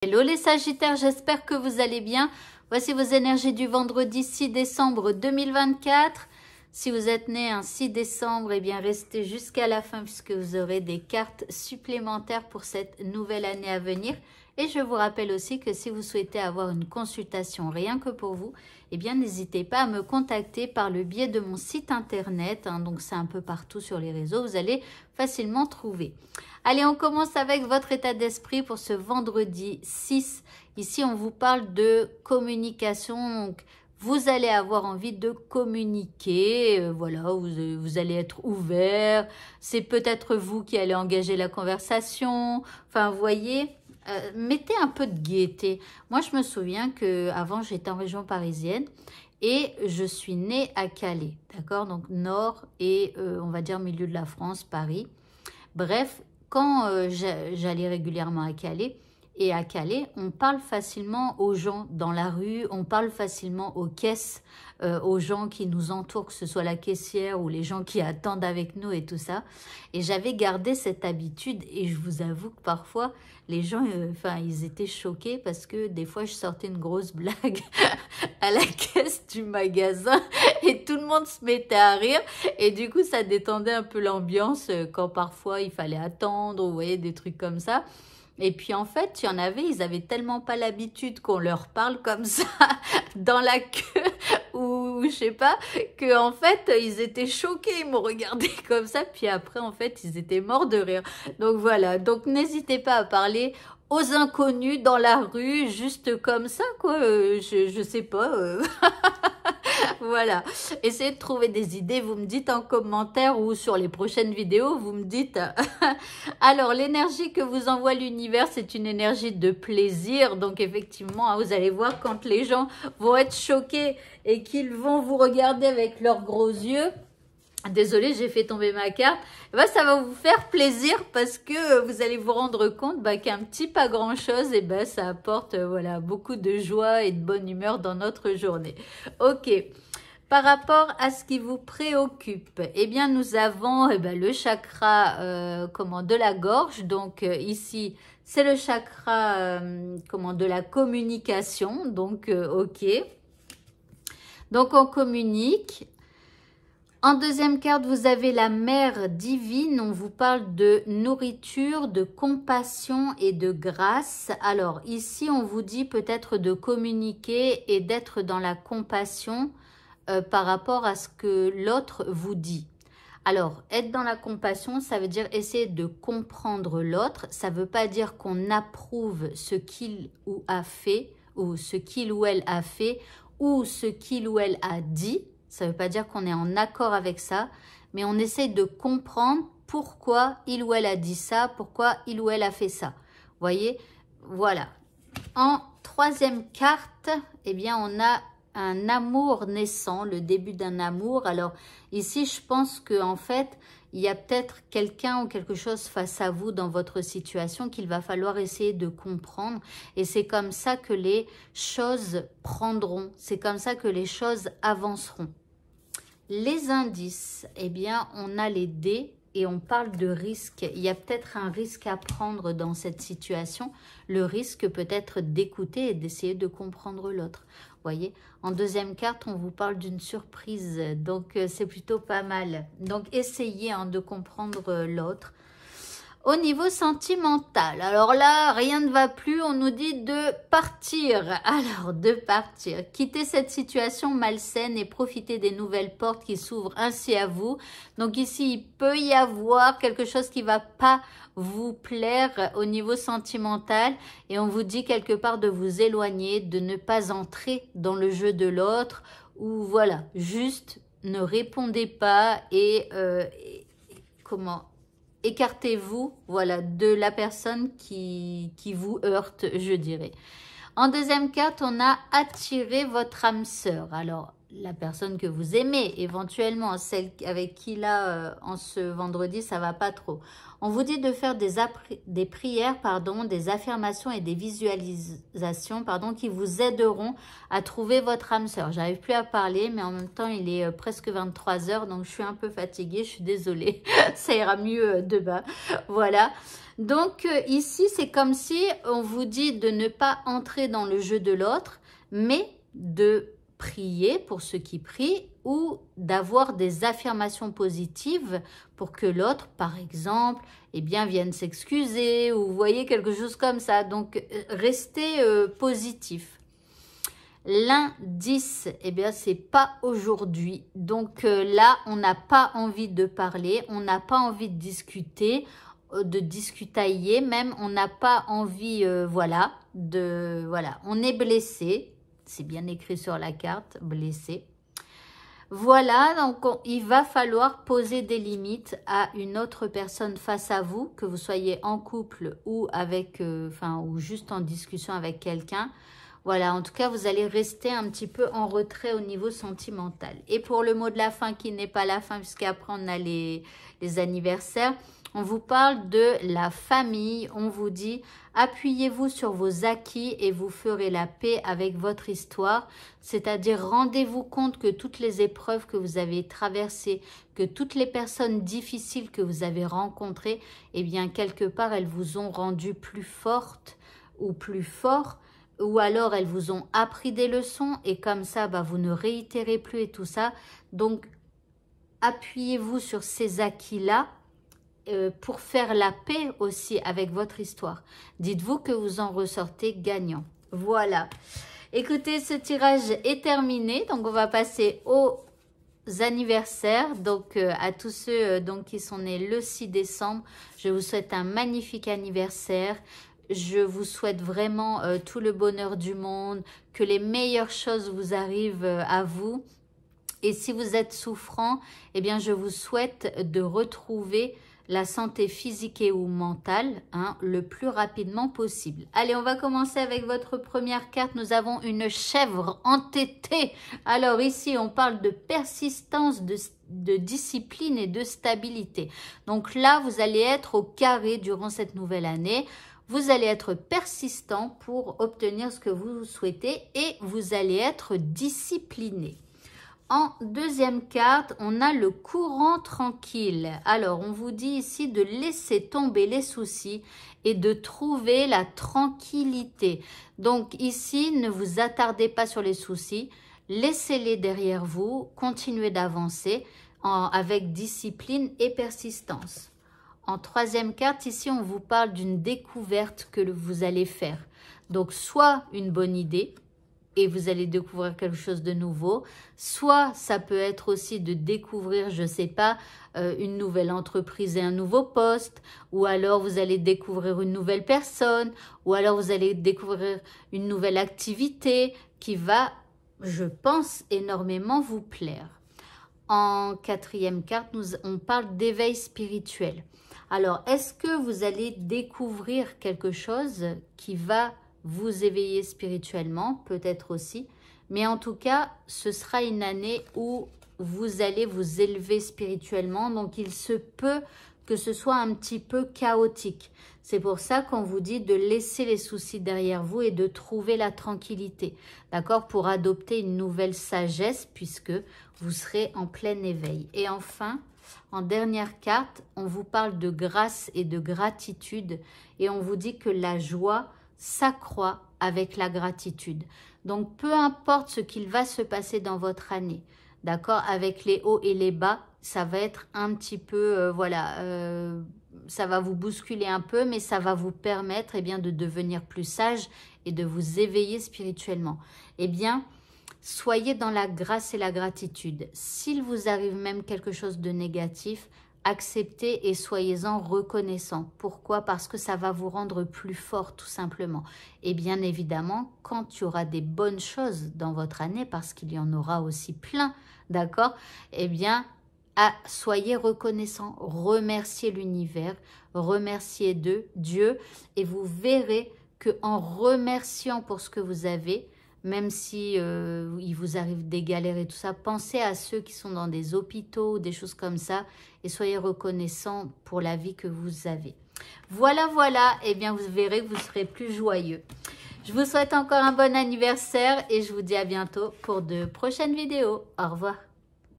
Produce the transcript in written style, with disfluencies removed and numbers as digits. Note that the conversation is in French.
Hello les Sagittaires, j'espère que vous allez bien. Voici vos énergies du vendredi 6 décembre 2024. Si vous êtes né un 6 décembre, eh bien restez jusqu'à la fin puisque vous aurez des cartes supplémentaires pour cette nouvelle année à venir. Et je vous rappelle aussi que si vous souhaitez avoir une consultation rien que pour vous, eh bien n'hésitez pas à me contacter par le biais de mon site internet. Donc c'est un peu partout sur les réseaux, vous allez facilement trouver. Allez, on commence avec votre état d'esprit pour ce vendredi 6. Ici, on vous parle de communication. Donc, vous allez avoir envie de communiquer. Voilà, vous allez être ouvert. C'est peut-être vous qui allez engager la conversation. Enfin, vous voyez, mettez un peu de gaieté. Moi, je me souviens qu'avant, j'étais en région parisienne. Et je suis née à Calais, d'accord? Donc, nord et, on va dire, milieu de la France, Paris. Bref, quand j'allais régulièrement à Calais, et à Calais, on parle facilement aux gens dans la rue, on parle facilement aux caisses, aux gens qui nous entourent, que ce soit la caissière ou les gens qui attendent avec nous et tout ça. Et j'avais gardé cette habitude et je vous avoue que parfois, les gens, ils étaient choqués parce que des fois, je sortais une grosse blague à la caisse du magasin et tout le monde se mettait à rire. Et du coup, ça détendait un peu l'ambiance quand parfois il fallait attendre, vous voyez, des trucs comme ça. Et puis en fait, il y en avait, ils avaient tellement pas l'habitude qu'on leur parle comme ça dans la queue ou je sais pas, que en fait, ils étaient choqués, ils m'ont regardé comme ça, puis après en fait, ils étaient morts de rire. Donc voilà, donc n'hésitez pas à parler aux inconnus dans la rue, juste comme ça quoi, je sais pas. Voilà, essayez de trouver des idées, vous me dites en commentaire ou sur les prochaines vidéos, vous me dites. Alors, l'énergie que vous envoie l'univers, c'est une énergie de plaisir. Donc, effectivement, vous allez voir quand les gens vont être choqués et qu'ils vont vous regarder avec leurs gros yeux. Désolée, j'ai fait tomber ma carte. Ça va vous faire plaisir parce que vous allez vous rendre compte qu'un petit pas grand-chose, ça apporte voilà, beaucoup de joie et de bonne humeur dans notre journée. Ok. Par rapport à ce qui vous préoccupe, eh bien, nous avons le chakra de la gorge. Donc, ici, c'est le chakra de la communication. Donc, ok. Donc, on communique. En deuxième carte, vous avez la mère divine. On vous parle de nourriture, de compassion et de grâce. Alors, ici, on vous dit peut-être de communiquer et d'être dans la compassion par rapport à ce que l'autre vous dit. Alors, être dans la compassion, ça veut dire essayer de comprendre l'autre. Ça ne veut pas dire qu'on approuve ce qu'il ou a fait, ou ce qu'il ou elle a fait, ou ce qu'il ou elle a dit. Ça ne veut pas dire qu'on est en accord avec ça, mais on essaie de comprendre pourquoi il ou elle a dit ça, pourquoi il ou elle a fait ça. Vous voyez, voilà. En troisième carte, eh bien, on a un amour naissant, le début d'un amour. Alors ici, je pense qu'en fait, il y a peut-être quelqu'un ou quelque chose face à vous dans votre situation qu'il va falloir essayer de comprendre. Et c'est comme ça que les choses prendront. C'est comme ça que les choses avanceront. Les indices, eh bien, on a les dés et on parle de risque. Il y a peut-être un risque à prendre dans cette situation. Le risque peut être d'écouter et d'essayer de comprendre l'autre. Voyez, en deuxième carte, on vous parle d'une surprise. Donc, c'est plutôt pas mal. Donc, essayez de comprendre l'autre. Au niveau sentimental, alors là, rien ne va plus, on nous dit de partir. Alors, de partir, quitter cette situation malsaine et profiter des nouvelles portes qui s'ouvrent ainsi à vous. Donc ici, il peut y avoir quelque chose qui ne va pas vous plaire au niveau sentimental et on vous dit quelque part de vous éloigner, de ne pas entrer dans le jeu de l'autre ou voilà, juste ne répondez pas et écartez-vous, voilà, de la personne qui vous heurte, je dirais. En deuxième carte, on a attiré votre âme sœur. Alors, la personne que vous aimez, éventuellement, celle avec qui là, en ce vendredi, ça va pas trop. On vous dit de faire des prières, pardon, des affirmations et des visualisations, pardon, qui vous aideront à trouver votre âme sœur. J'arrive plus à parler, mais en même temps, il est presque 23 h, donc je suis un peu fatiguée, je suis désolée. Ça ira mieux demain. Voilà. Donc ici, c'est comme si on vous dit de ne pas entrer dans le jeu de l'autre, mais de prier pour ceux qui prient ou d'avoir des affirmations positives pour que l'autre, par exemple, eh bien, vienne s'excuser ou vous voyez quelque chose comme ça. Donc, restez positif. L'indice, eh bien, c'est pas aujourd'hui. Donc là, on n'a pas envie de parler, on n'a pas envie de discuter, même, on n'a pas envie, voilà, on est blessé. C'est bien écrit sur la carte, blessé. Voilà, donc il va falloir poser des limites à une autre personne face à vous, que vous soyez en couple ou avec, ou juste en discussion avec quelqu'un. Voilà, en tout cas, vous allez rester un petit peu en retrait au niveau sentimental. Et pour le mot de la fin, qui n'est pas la fin, puisqu'après on a les anniversaires, on vous parle de la famille. On vous dit, appuyez-vous sur vos acquis et vous ferez la paix avec votre histoire. C'est-à-dire, rendez-vous compte que toutes les épreuves que vous avez traversées, que toutes les personnes difficiles que vous avez rencontrées, eh bien, quelque part, elles vous ont rendu plus forte ou plus fort. Ou alors, elles vous ont appris des leçons et comme ça, bah, vous ne réitérez plus et tout ça. Donc, appuyez-vous sur ces acquis-là pour faire la paix aussi avec votre histoire. Dites-vous que vous en ressortez gagnant. Voilà. Écoutez, ce tirage est terminé. Donc, on va passer aux anniversaires. Donc, à tous ceux qui sont nés le 6 décembre, je vous souhaite un magnifique anniversaire. Je vous souhaite vraiment tout le bonheur du monde, que les meilleures choses vous arrivent à vous. Et si vous êtes souffrant, eh bien, je vous souhaite de retrouver la santé physique et ou mentale le plus rapidement possible. Allez, on va commencer avec votre première carte. Nous avons une chèvre entêtée. Alors ici, on parle de persistance, de discipline et de stabilité. Donc là, vous allez être au carré durant cette nouvelle année. Vous allez être persistant pour obtenir ce que vous souhaitez et vous allez être discipliné. En deuxième carte, on a le courant tranquille. Alors, on vous dit ici de laisser tomber les soucis et de trouver la tranquillité. Donc ici, ne vous attardez pas sur les soucis. Laissez-les derrière vous. Continuez d'avancer avec discipline et persistance. En troisième carte, ici, on vous parle d'une découverte que vous allez faire. Donc, soit une bonne idée, et vous allez découvrir quelque chose de nouveau. Soit ça peut être aussi de découvrir, je ne sais pas, une nouvelle entreprise et un nouveau poste, ou alors vous allez découvrir une nouvelle personne, ou alors vous allez découvrir une nouvelle activité qui va, je pense, énormément vous plaire. En quatrième carte, on parle d'éveil spirituel. Alors, est-ce que vous allez découvrir quelque chose qui va vous éveiller spirituellement, peut-être aussi. Mais en tout cas, ce sera une année où vous allez vous élever spirituellement. Donc, il se peut que ce soit un petit peu chaotique. C'est pour ça qu'on vous dit de laisser les soucis derrière vous et de trouver la tranquillité. D'accord? Pour adopter une nouvelle sagesse puisque vous serez en plein éveil. Et enfin, en dernière carte, on vous parle de grâce et de gratitude. Et on vous dit que la joie s'accroît avec la gratitude. Donc, peu importe ce qu'il va se passer dans votre année, d'accord, avec les hauts et les bas, ça va être un petit peu, ça va vous bousculer un peu, mais ça va vous permettre eh bien, de devenir plus sage et de vous éveiller spirituellement. Eh bien, soyez dans la grâce et la gratitude. S'il vous arrive même quelque chose de négatif, acceptez et soyez-en reconnaissant. Pourquoi? Parce que ça va vous rendre plus fort tout simplement. Et bien évidemment, quand il y aura des bonnes choses dans votre année, parce qu'il y en aura aussi plein, d'accord? Eh bien, soyez reconnaissant, remerciez l'univers, remerciez Dieu et vous verrez qu'en remerciant pour ce que vous avez, Même si il vous arrive des galères et tout ça, pensez à ceux qui sont dans des hôpitaux, des choses comme ça, et soyez reconnaissants pour la vie que vous avez. Voilà, voilà, et bien vous verrez que vous serez plus joyeux. Je vous souhaite encore un bon anniversaire et je vous dis à bientôt pour de prochaines vidéos. Au revoir.